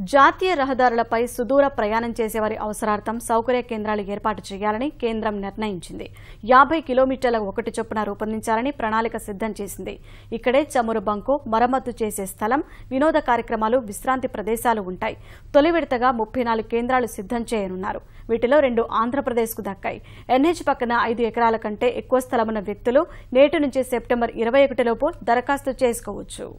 జాతీయ రహదారులపై సుదూర ప్రయాణం చేసేవారి అవసరార్థం సౌకర్య కేంద్రాలు ఏర్పాటు చేయాలని కేంద్రం నిర్ణయించింది. 50 కిలోమీటర్ల ఒకటి చొప్పున రూపొందించాలని ప్రణాళిక సిద్ధం చేసింది. ఇక్కడే చమురు బంకు, మరమ్మతు చేసే స్థలం, వినోద కార్యక్రమాలు, విశ్రాంతి ప్రదేశాలు ఉంటాయి. తొలి విడతగా 34 కేంద్రాలు సిద్ధం చేయనున్నారు. వీటిలో 2 ఆంధ్రప్రదేశ్కు దక్కాయి. ఎన్హెచ్ పక్కన 5 ఎకరాల కంటే ఎక్కువ స్థలమున్న వ్యక్తులు నేటి నుంచి సెప్టెంబర్ 21 లోపు దరఖాస్తు చేసుకోవచ్చు.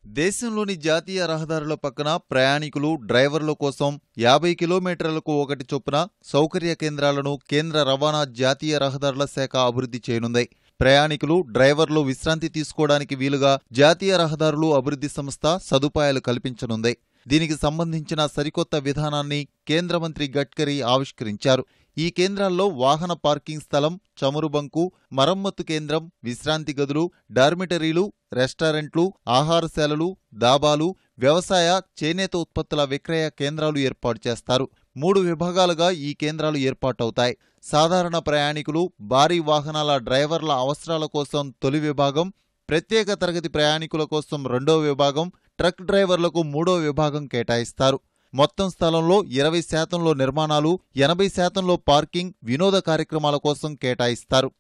దేశంలోని జాతీయ రహదారుల పక్కన ప్రయాణికులు, డ్రైవర్ల కోసం 50 కిలోమీటర్లకు ఒకటి చొప్పున సౌకర్య కేంద్రాలను కేంద్ర రవాణా జాతీయ రహదారుల శాఖ అభివృద్ధి చేయనుంది. ప్రయాణికులు, డ్రైవర్లు విశ్రాంతి తీసుకోవడానికి వీలుగా జాతీయ రహదారులు అభివృద్ధి సంస్థ సదుపాయాలు కల్పించనుంది. దీనికి సంబంధించిన సరికొత్త విధానాన్ని కేంద్ర మంత్రి గడ్కరీ ఆవిష్కరించారు. ఈ కేంద్రాల్లో వాహన పార్కింగ్ స్థలం, చమురు బంకు, మరమ్మత్తు కేంద్రం, విశ్రాంతి గదులు, డార్మిటరీలు, రెస్టారెంట్లు, ఆహారశాలలు, దాబాలు, వ్యవసాయ, చేనేత ఉత్పత్తుల విక్రయ కేంద్రాలు ఏర్పాటు చేస్తారు. 3 విభాగాలుగా ఈ కేంద్రాలు ఏర్పాటవుతాయి. సాధారణ ప్రయాణికులు, భారీ వాహనాల డ్రైవర్ల అవసరాల కోసం తొలి విభాగం, ప్రత్యేక తరగతి ప్రయాణికుల కోసం 2వ విభాగం, ట్రక్ డ్రైవర్లకు 3వ విభాగం కేటాయిస్తారు. మొత్తం స్థలంలో 20% నిర్మాణాలు, 80% పార్కింగ్, వినోద కార్యక్రమాల కోసం కేటాయిస్తారు.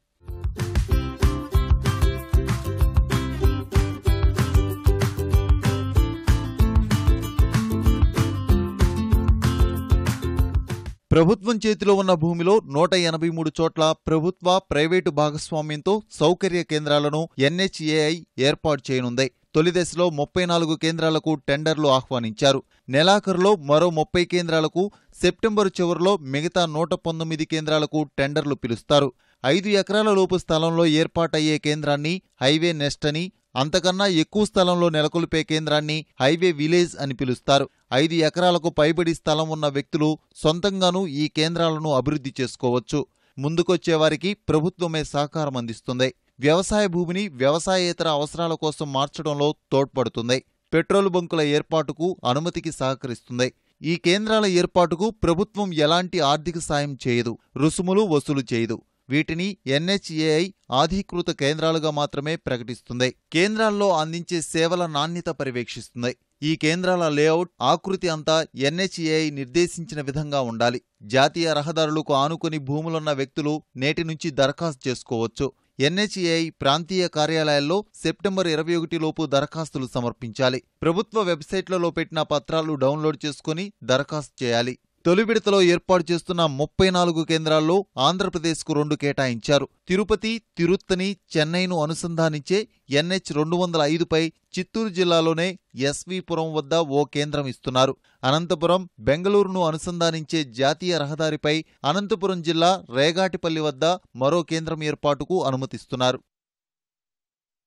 ప్రభుత్వం చేతిలో ఉన్న భూమిలో 183 చోట్ల ప్రభుత్వ, ప్రైవేటు భాగస్వామ్యంతో సౌకర్య కేంద్రాలను ఎన్హెచ్ఏఐ ఏర్పాటు చేయనుంది. తొలి దశలో 34 కేంద్రాలకు టెండర్లు ఆహ్వానించారు. నెలాఖరులో మరో 30 కేంద్రాలకు, సెప్టెంబరు చివరిలో మిగతా 119 కేంద్రాలకు టెండర్లు పిలుస్తారు. 5 ఎకరాల లోపు స్థలంలో ఏర్పాటయ్యే కేంద్రాన్ని హైవే నెస్ట్ అని, అంతకన్నా ఎక్కువ స్థలంలో నెలకొల్పే కేంద్రాన్ని హైవే విలేజ్ అని పిలుస్తారు. 5 ఎకరాలకు పైబడి స్థలం ఉన్న వ్యక్తులు సొంతంగానూ ఈ కేంద్రాలను అభివృద్ధి చేసుకోవచ్చు. ముందుకొచ్చేవారికి ప్రభుత్వమే సహకారం అందిస్తుంది. వ్యవసాయ భూమిని వ్యవసాయేతర అవసరాల కోసం మార్చడంలో తోడ్పడుతుంది. పెట్రోల్ బంకుల ఏర్పాటుకు అనుమతికి సహకరిస్తుంది. ఈ కేంద్రాల ఏర్పాటుకు ప్రభుత్వం ఎలాంటి ఆర్థిక సాయం చేయదు, రుసుములు వసూలు చేయదు. వీటిని ఎన్హెచ్ఏఐ అధీకృత కేంద్రాలుగా మాత్రమే ప్రకటిస్తుంది. కేంద్రాల్లో అందించే సేవల నాణ్యత పర్యవేక్షిస్తుంది. ఈ కేంద్రాల లేఅవుట్, ఆకృతి అంతా ఎన్హెచ్ఏఐ నిర్దేశించిన విధంగా ఉండాలి. జాతీయ రహదారులకు ఆనుకుని భూములున్న వ్యక్తులు నేటి నుంచి దరఖాస్తు చేసుకోవచ్చు. ఎన్హెచ్ఏఐ ప్రాంతీయ కార్యాలయాల్లో సెప్టెంబర్ 21 లోపు దరఖాస్తులు సమర్పించాలి. ప్రభుత్వ వెబ్సైట్లలో పెట్టిన పత్రాలు డౌన్లోడ్ చేసుకుని దరఖాస్తు చేయాలి. తొలి విడతలో ఏర్పాటు చేస్తున్న 34 కేంద్రాల్లో ఆంధ్రప్రదేశ్కు 2 కేటాయించారు. తిరుపతి, తిరుత్తని, చెన్నైను అనుసంధానించే ఎన్హెచ్ 205పై చిత్తూరు జిల్లాలోనే ఎస్వీపురం వద్ద ఓ కేంద్రం ఇస్తున్నారు. అనంతపురం, బెంగళూరును అనుసంధానించే జాతీయ రహదారిపై అనంతపురం జిల్లా రేగాటిపల్లి వద్ద మరో కేంద్రం ఏర్పాటుకు అనుమతిస్తున్నారు.